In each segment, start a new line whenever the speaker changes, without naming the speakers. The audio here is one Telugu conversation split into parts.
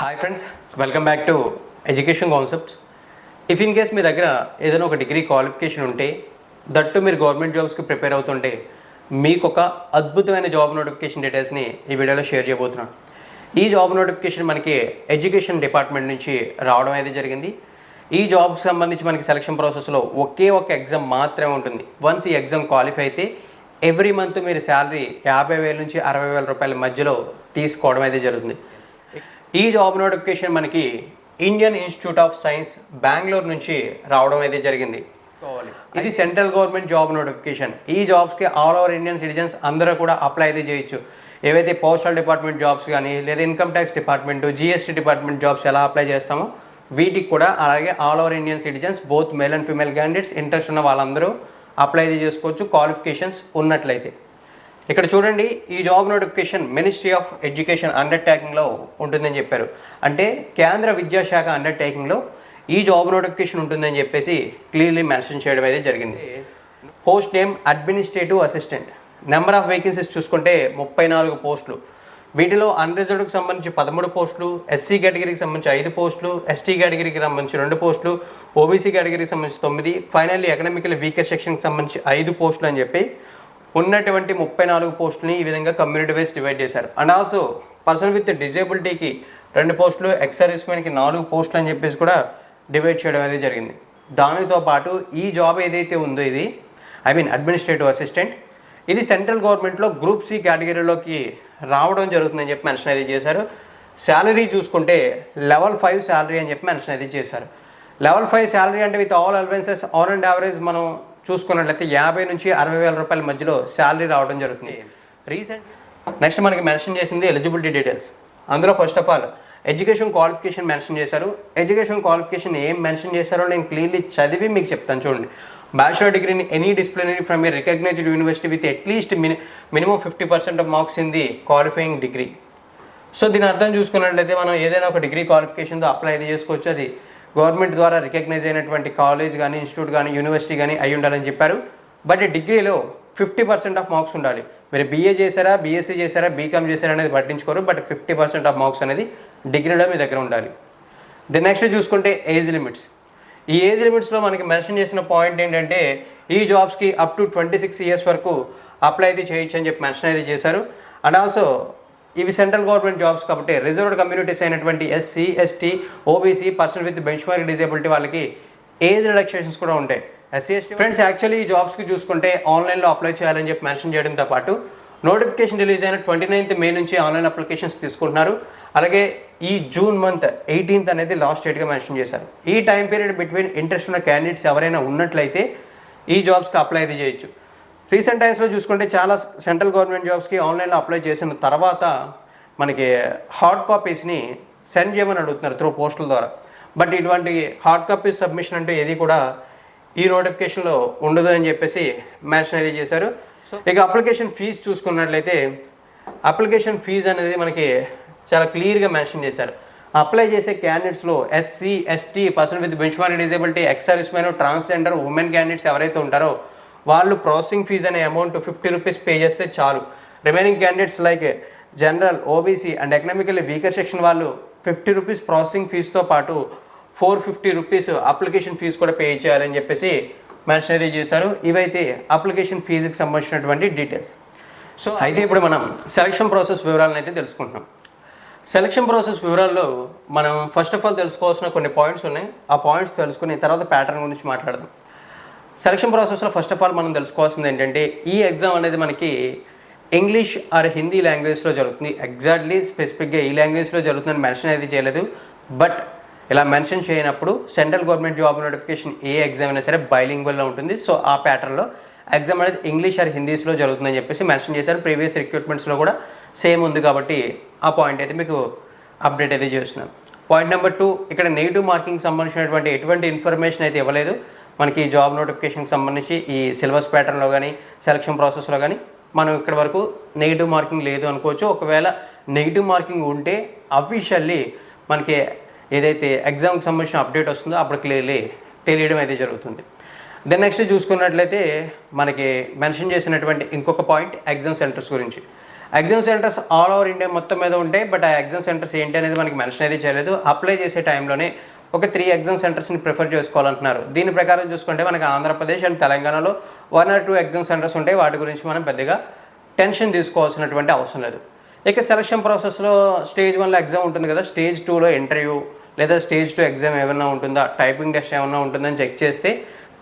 Hi friends, welcome back to education concepts. If in case మీ దగ్గర ఏదైనా ఒక డిగ్రీ క్వాలిఫికేషన్ ఉంటే, దట్టు మీరు గవర్నమెంట్ జాబ్స్కి ప్రిపేర్ అవుతుంటే, మీకు ఒక అద్భుతమైన జాబ్ నోటిఫికేషన్ డీటెయిల్స్ని ఈ వీడియోలో షేర్ చేయబోతున్నాను. ఈ జాబ్ నోటిఫికేషన్ మనకి ఎడ్యుకేషన్ డిపార్ట్మెంట్ నుంచి రావడం అయితే జరిగింది. ఈ జాబ్కి సంబంధించి మనకి సెలక్షన్ ప్రాసెస్లో ఒకే ఒక ఎగ్జామ్ మాత్రమే ఉంటుంది. వన్స్ ఈ ఎగ్జామ్ క్వాలిఫై అయితే ఎవ్రీ మంత్ మీరు శాలరీ 50,000 నుంచి 60,000 రూపాయల మధ్యలో తీసుకోవడం అయితే జరుగుతుంది. ఈ జాబ్ నోటిఫికేషన్ మనకి Indian institute of science Bengaluru నుంచి రావడం అయితే జరిగింది. ఇది సెంట్రల్ గవర్నమెంట్ జాబ్ నోటిఫికేషన్. ఈ జాబ్స్కి ఆల్ ఓవర్ ఇండియన్ సిటిజన్స్ అందరూ కూడా అప్లై అయితే చేయొచ్చు. ఏవైతే పోస్టల్ డిపార్ట్మెంట్ జాబ్స్ కానీ, లేదా income tax department, GST department jobs ఎలా అప్లై చేస్తామో వీటికి కూడా అలాగే all over Indian citizens both male and female candidates interest ఉన్న వాళ్ళందరూ అప్లై అయితే చేసుకోవచ్చు క్వాలిఫికేషన్స్ ఉన్నట్లయితే. ఇక్కడ చూడండి, ఈ job notification ministry of education అండర్టేకింగ్లో ఉంటుందని చెప్పారు. అంటే కేంద్ర విద్యాశాఖ అండర్టేకింగ్లో ఈ జాబ్ నోటిఫికేషన్ ఉంటుందని చెప్పేసి క్లియర్లీ మెన్షన్ చేయడం అయితే జరిగింది. Post name administrative assistant. Number of vacancies చూసుకుంటే 34 పోస్టులు. వీటిలో అన్రిజర్వ్డ్కి సంబంధించి 13 పోస్టులు, ఎస్సీ కేటగిరీకి సంబంధించి 5 పోస్టులు, ఎస్టీ కేటగిరీకి సంబంధించి 2 పోస్టులు, ఓబీసీ కేటగిరీకి సంబంధించి 9, ఫైనల్లీ ఎకనామికల్ వీకర్ సెక్షన్కి సంబంధించి 5 పోస్టులు అని చెప్పి ఉన్నటువంటి 34 పోస్టులని ఈ విధంగా కమ్యూనిటీ వైజ్ డివైడ్ చేశారు. అండ్ ఆల్సో పర్సన్ విత్ డిజేబిలిటీకి 2 పోస్టులు, ఎక్స్ సర్వీస్ మ్యాన్కి 4 పోస్టులు అని చెప్పేసి కూడా డివైడ్ చేయడం అనేది జరిగింది. దానితో పాటు ఈ జాబ్ ఏదైతే ఉందో ఇది అడ్మినిస్ట్రేటివ్ అసిస్టెంట్, ఇది సెంట్రల్ గవర్నమెంట్లో గ్రూప్ సి కేటగిరీలోకి రావడం జరుగుతుందని చెప్పి మెన్షన్ అయితే చేశారు. శాలరీ చూసుకుంటే లెవెల్ 5 శాలరీ అని చెప్పి మెన్షన్ అయితే చేశారు. లెవెల్ 5 శాలరీ అంటే with all allowances on and average మనం చూసుకున్నట్లయితే 50 నుంచి 60,000 రూపాయల మధ్యలో శాలరీ రావడం జరుగుతుంది. నెక్స్ట్ మనకి మెన్షన్ చేసింది ఎలిజిబిలిటీ డీటెయిల్స్. అందులో first of all education qualification mention చేశారు. ఎడ్యుకేషన్ క్వాలిఫికేషన్ ఏం మెన్షన్ చేశారో నేను క్లియర్లీ చదివి మీకు చెప్తాను. చూడండి, bachelor degree in any disciplinary from a recognised university with at least minimum 50% of marks in the qualifying degree. So దీని అర్థం చూసుకున్నట్లయితే మనం ఏదైనా ఒక డిగ్రీ క్వాలిఫికేషన్తో అప్లై అయితే చేసుకోవచ్చు. అది గవర్నమెంట్ ద్వారా రికగ్నైజ్ అయినటువంటి కాలేజ్ కానీ, ఇన్స్టిట్యూట్ కానీ, యూనివర్సిటీ కానీ అయి ఉండాలని చెప్పారు. బట్ డిగ్రీలో 50% ఆఫ్ మార్క్స్ ఉండాలి. మీరు బీఏ చేశారా, బీఎస్సీ చేశారా, బీకామ్ చేశారా అనేది పట్టించుకోరు. బట్ 50% ఆఫ్ మార్క్స్ అనేది డిగ్రీలో మీ దగ్గర ఉండాలి. ది నెక్స్ట్ చూసుకుంటే ఏజ్ లిమిట్స్. ఈ ఏజ్ లిమిట్స్లో మనకి మెన్షన్ చేసిన పాయింట్ ఏంటంటే ఈ జాబ్స్కి అప్ టు 26 ఇయర్స్ వరకు అప్లై అయితే చేయొచ్చు అని చెప్పి మెన్షన్ అయితే చేశారు. అండ్ ఆల్సో ఇవి సెంట్రల్ గవర్నమెంట్ జాబ్స్ కాబట్టి రిజర్వ్డ్ కమ్యూనిటీస్ అయినటువంటి SC, ST, OBC, person with bench mark disability వాళ్ళకి ఏజ్ రిలాక్సేషన్స్ కూడా ఉంటాయి. ఎస్సీ, ఎస్టీ ఫ్రెండ్స్ యాక్చువల్లీ ఈ జాబ్స్కి చూసుకుంటే ఆన్లైన్లో అప్లై చేయాలని చెప్పి మెన్షన్ చేయడంతో పాటు నోటిఫికేషన్ రిలీజ్ అయిన 29th మే నుంచి ఆన్లైన్ అప్లికేషన్స్ తీసుకుంటున్నారు. అలాగే ఈ జూన్ మంత్ 18th అనేది లాస్ట్ డేట్గా మెన్షన్ చేశారు. ఈ టైం పీరియడ్ బిట్వీన్ ఇంట్రెస్ట్ ఉన్న క్యాండిడేట్స్ ఎవరైనా ఉన్నట్లయితే ఈ జాబ్స్కి అప్లై అయితే చేయొచ్చు. రీసెంట్ టైమ్స్లో చూసుకుంటే చాలా సెంట్రల్ గవర్నమెంట్ జాబ్స్కి ఆన్లైన్లో అప్లై చేసిన తర్వాత మనకి హార్డ్ కాపీస్ని సెండ్ చేయమని అడుగుతున్నారు త్రూ పోస్టుల ద్వారా. బట్ ఇటువంటి హార్డ్ కాపీస్ సబ్మిషన్ అంటే ఏది కూడా ఈ నోటిఫికేషన్లో ఉండదు అని చెప్పేసి మెన్షన్ అయితే చేశారు. సో ఇక అప్లికేషన్ ఫీజు చూసుకున్నట్లయితే అప్లికేషన్ ఫీజు అనేది మనకి చాలా క్లియర్గా మెన్షన్ చేశారు. అప్లై చేసే క్యాండిడేట్స్లో SC, ST, person with bench mark disability, ex service man, transgender, women candidates ఎవరైతే ఉంటారో వాళ్ళు ప్రాసెసింగ్ ఫీజు అనే అమౌంట్ 50 రూపీస్ పే చేస్తే చాలు. Remaining candidates like general, OBC and economically weaker section వాళ్ళు 50 రూపీస్ ప్రాసెసింగ్ ఫీజుతో పాటు 450 రూపీస్ అప్లికేషన్ ఫీజు కూడా పే చేయాలని చెప్పేసి మెన్షన్ అయితే చేశారు. ఇవైతే అప్లికేషన్ ఫీజుకి సంబంధించినటువంటి డీటెయిల్స్. సో అయితే ఇప్పుడు మనం సెలక్షన్ ప్రాసెస్ వివరాలను అయితే తెలుసుకుంటున్నాం. సెలక్షన్ ప్రాసెస్ వివరాల్లో మనం ఫస్ట్ ఆఫ్ ఆల్ తెలుసుకోవాల్సిన కొన్ని పాయింట్స్ ఉన్నాయి. ఆ పాయింట్స్ తెలుసుకుని తర్వాత ప్యాటర్న్ గురించి మాట్లాడదాం. సెలక్షన్ ప్రాసెస్లో ఫస్ట్ ఆఫ్ ఆల్ మనం తెలుసుకోవాల్సింది ఏంటంటే ఈ ఎగ్జామ్ అనేది మనకి ఇంగ్లీష్ ఆర్ హిందీ లాంగ్వేజ్లో జరుగుతుంది. ఎగ్జాక్ట్లీ స్పెసిఫిక్గా ఈ లాంగ్వేజ్లో జరుగుతుందని మెన్షన్ అయితే చేయలేదు. బట్ ఇలా మెన్షన్ చేయనప్పుడు సెంట్రల్ గవర్నమెంట్ జాబ్ నోటిఫికేషన్ ఏ ఎగ్జామ్ అయినా సరే బైలింగ్వల్లో ఉంటుంది. సో ఆ ప్యాటర్న్లో ఎగ్జామ్ అనేది ఇంగ్లీష్ ఆర్ హిందీస్లో జరుగుతుందని చెప్పేసి మెన్షన్ చేశారు. ప్రీవియస్ రిక్రూట్మెంట్స్లో కూడా సేమ్ ఉంది కాబట్టి ఆ పాయింట్ అయితే మీకు అప్డేట్ అయితే చేస్తున్నాం. పాయింట్ నెంబర్ 2, ఇక్కడ నెగిటివ్ మార్కింగ్ సంబంధించినటువంటి ఎటువంటి ఇన్ఫర్మేషన్ అయితే ఇవ్వలేదు. మనకి జాబ్ నోటిఫికేషన్కి సంబంధించి ఈ సిలబస్ ప్యాటర్న్లో కానీ సెలక్షన్ ప్రాసెస్లో కానీ మనం ఇక్కడ వరకు నెగిటివ్ మార్కింగ్ లేదు అనుకోవచ్చు. ఒకవేళ నెగిటివ్ మార్కింగ్ ఉంటే అఫీషియల్లీ మనకి ఏదైతే ఎగ్జామ్కి సంబంధించిన అప్డేట్ వస్తుందో అప్పుడు క్లియర్లీ తెలియడం అయితే జరుగుతుంది. దెన్ నెక్స్ట్ చూసుకున్నట్లయితే మనకి మెన్షన్ చేసినటువంటి ఇంకొక పాయింట్ ఎగ్జామ్ సెంటర్స్ గురించి. Exam centres all over India మొత్తం మీద ఉంటాయి. బట్ ఆ ఎగ్జామ్ సెంటర్స్ ఏంటి అనేది మనకి మెన్షన్ అయితే చేయలేదు. అప్లై చేసే టైంలోనే ఒక 3 ఎగ్జామ్ సెంటర్స్ని ప్రిఫర్ చేసుకోవాలంటున్నారు. దీని ప్రకారం చూసుకుంటే మనకి ఆంధ్రప్రదేశ్ అండ్ తెలంగాణలో 1 or 2 ఎగ్జామ్ సెంటర్స్ ఉంటాయి. వాటి గురించి మనం పెద్దగా టెన్షన్ తీసుకోవాల్సినటువంటి అవసరం లేదు. ఇక సెలక్షన్ ప్రాసెస్లో స్టేజ్ 1లో ఎగ్జామ్ ఉంటుంది కదా, స్టేజ్ 2లో ఇంటర్వ్యూ లేదా స్టేజ్ 2 ఎగ్జామ్ ఏమైనా ఉంటుందా, టైపింగ్ టెస్ట్ ఏమైనా ఉంటుందని చెక్ చేస్తే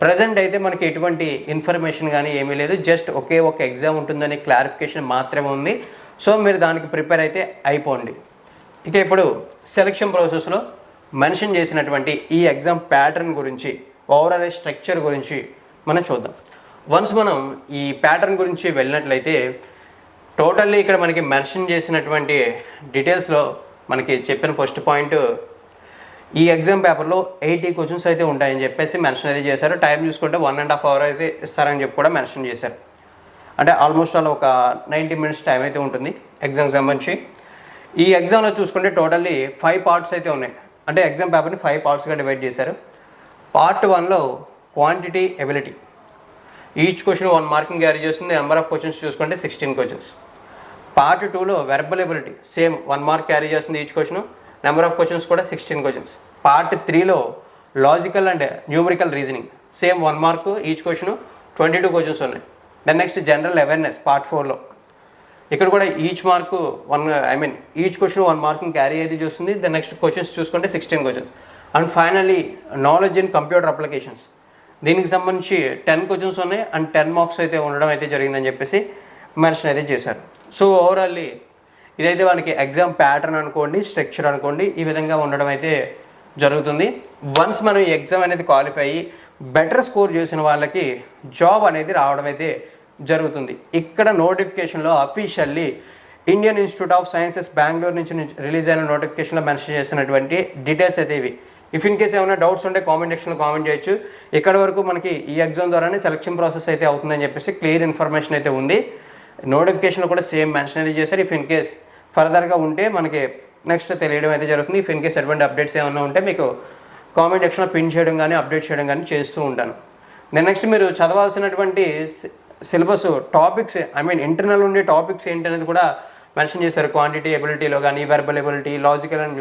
ప్రజెంట్ అయితే మనకి ఎటువంటి ఇన్ఫర్మేషన్ కానీ ఏమీ లేదు. జస్ట్ ఒకే ఒక ఎగ్జామ్ ఉంటుందని క్లారిఫికేషన్ మాత్రమే ఉంది. సో మీరు దానికి ప్రిపేర్ అయితే అయిపోండి. ఇక ఇప్పుడు సెలక్షన్ ప్రాసెస్లో మెన్షన్ చేసినటువంటి ఈ ఎగ్జామ్ ప్యాటర్న్ గురించి, ఓవరాల్ స్ట్రక్చర్ గురించి మనం చూద్దాం. వన్స్ మనం ఈ ప్యాటర్న్ గురించి వెళ్ళినట్లయితే టోటల్లీ ఇక్కడ మనకి మెన్షన్ చేసినటువంటి డీటెయిల్స్లో మనకి చెప్పిన ఫస్ట్ పాయింట్, ఈ ఎగ్జామ్ పేపర్లో 80 క్వశ్చన్స్ అయితే ఉంటాయని చెప్పేసి మెన్షన్ అయితే చేశారు. టైం చూసుకుంటే 1.5 hour అయితే ఇస్తారని చెప్పి కూడా మెన్షన్ చేశారు. అంటే ఆల్మోస్ట్ అలా ఒక 90 minutes టైం అయితే ఉంటుంది ఎగ్జామ్ సంబంధించి. ఈ ఎగ్జామ్లో చూసుకుంటే టోటల్లీ 5 parts అయితే ఉన్నాయి. అంటే ఎగ్జామ్ పేపర్ని 5 partsగా డివైడ్ చేశారు. పార్ట్ 1లో quantity ability, each question 1 marking carry చేస్తుంది. నెంబర్ ఆఫ్ క్వశ్చన్స్ చూసుకుంటే 16 questions. పార్ట్ 2లో verbal ability, same 1 mark carry చేస్తుంది each question, number of questions కూడా 16 questions. పార్ట్ 3లో logical and numerical reasoning, same 1 mark each question, 22 questions ఉన్నాయి. Then next general awareness part 4లో, ఇక్కడ కూడా ఈచ్ క్వశ్చన్ 1 marking క్యారీ అయితే చూస్తుంది. దెన్ నెక్స్ట్ క్వశ్చన్స్ చూసుకుంటే 16 questions. And finally knowledge in computer applications, దీనికి సంబంధించి 10 questions ఉన్నాయి అండ్ 10 marks అయితే ఉండడం అయితే జరిగిందని చెప్పేసి మెన్షన్ అయితే చేశారు. సో ఓవరాల్లీ ఇదైతే మనకి ఎగ్జామ్ ప్యాటర్న్ అనుకోండి, స్ట్రక్చర్ అనుకోండి, ఈ విధంగా ఉండడం అయితే జరుగుతుంది. వన్స్ మనం ఈ ఎగ్జామ్ అనేది క్వాలిఫై అయ్యి బెటర్ స్కోర్ చేసిన వాళ్ళకి జాబ్ అనేది రావడం అయితే జరుగుతుంది. ఇక్కడ నోటిఫికేషన్లో officially Indian institute of sciences Bengaluru నుంచి రిలీజ్ అయిన నోటిఫికేషన్లో మెన్షన్ చేసినటువంటి డీటెయిల్స్ అయితే ఇవి. ఇఫ్ ఇన్ కేస్ ఏమైనా డౌట్స్ ఉంటే కామెంట్ సెక్షన్లో కామెంట్ చేయొచ్చు. ఇక్కడ వరకు మనకి ఈ ఎగ్జామ్ ద్వారానే సెలక్షన్ ప్రాసెస్ అయితే అవుతుందని చెప్పేసి క్లియర్ ఇన్ఫర్మేషన్ అయితే ఉంది. నోటిఫికేషన్లో కూడా సేమ్ మెన్షన్ అయితే చేశారు. ఇఫ్ ఇన్ కేస్ ఫర్దర్గా ఉంటే మనకి నెక్స్ట్ తెలియడం అయితే జరుగుతుంది. ఇఫ్ ఇన్ కేస్ ఎటువంటి అప్డేట్స్ ఏమైనా ఉంటే మీకు కామెంట్ సెక్షన్లో పిన్ చేయడం కానీ అప్డేట్ చేయడం కానీ చేస్తూ ఉంటాను. నేను నెక్స్ట్ మీరు చదవాల్సినటువంటి సిలబస్ టాపిక్స్, ఇంటర్నల్ ఉండే టాపిక్స్ ఏంటి అనేది కూడా మెన్షన్ చేశారు. క్వాంటిటీ ఎబిలిటీలో కానీ verbal ability, logical and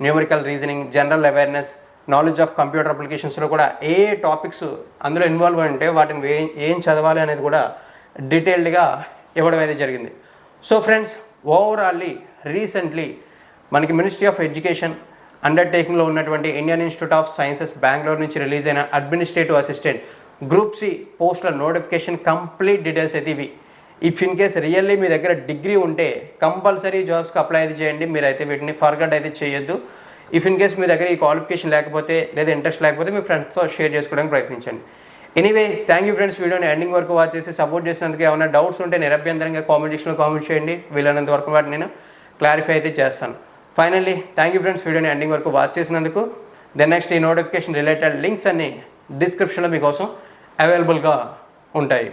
numerical reasoning, general awareness, knowledge of computer అప్లికేషన్స్లో కూడా ఏ టాపిక్స్ అందులో ఇన్వాల్వ్ అంటే వాటిని ఏం చదవాలి అనేది కూడా డీటెయిల్డ్గా ఇవ్వడం అయితే జరిగింది. సో ఫ్రెండ్స్, ఓవరాల్లీ రీసెంట్లీ మనకి మినిస్ట్రీ ఆఫ్ ఎడ్యుకేషన్ అండర్టేకింగ్లో ఉన్నటువంటి Indian institute of sciences Bengaluru నుంచి రిలీజ్ అయిన అడ్మినిస్ట్రేటివ్ అసిస్టెంట్ గ్రూప్ సి పోస్టుల నోటిఫికేషన్ కంప్లీట్ డీటెయిల్స్ అయితే ఇవి. ఇఫ్ ఇన్ కేస్ రియల్లీ మీ దగ్గర డిగ్రీ ఉంటే కంపల్సరీ జాబ్స్కి అప్లై అయితే చేయండి. మీరైతే వీటిని ఫర్గట్ అయితే చేయొద్దు. ఇఫ్ ఇన్ కేస్ మీ దగ్గర ఈ క్వాలిఫికేషన్ లేకపోతే లేదా ఇంట్రెస్ట్ లేకపోతే మీ ఫ్రెండ్స్తో షేర్ చేసుకోవడానికి ప్రయత్నించండి. ఎనీవే, థ్యాంక్ యూ ఫ్రెండ్స్, వీడియోని ఎండింగ్ వరకు వాచ్ చేసి సపోర్ట్ చేసినందుకు. ఏమైనా డౌట్స్ ఉంటే నిరభ్యంతరంగా కామెంట్ సెక్షన్లో కామెంట్ చేయండి. వీలైనంత వరకు వాటిని నేను క్లారిఫై అయితే చేస్తాను. ఫైనల్లీ థ్యాంక్ యూ ఫ్రెండ్స్, వీడియోని ఎండింగ్ వరకు వాచ్ చేసినందుకు. దెన్ నెక్స్ట్ ఈ నోటిఫికేషన్ రిలేటెడ్ లింక్స్ అన్ని డిస్క్రిప్షన్లో మీకోసం అవైలబుల్గా ఉంటాయి.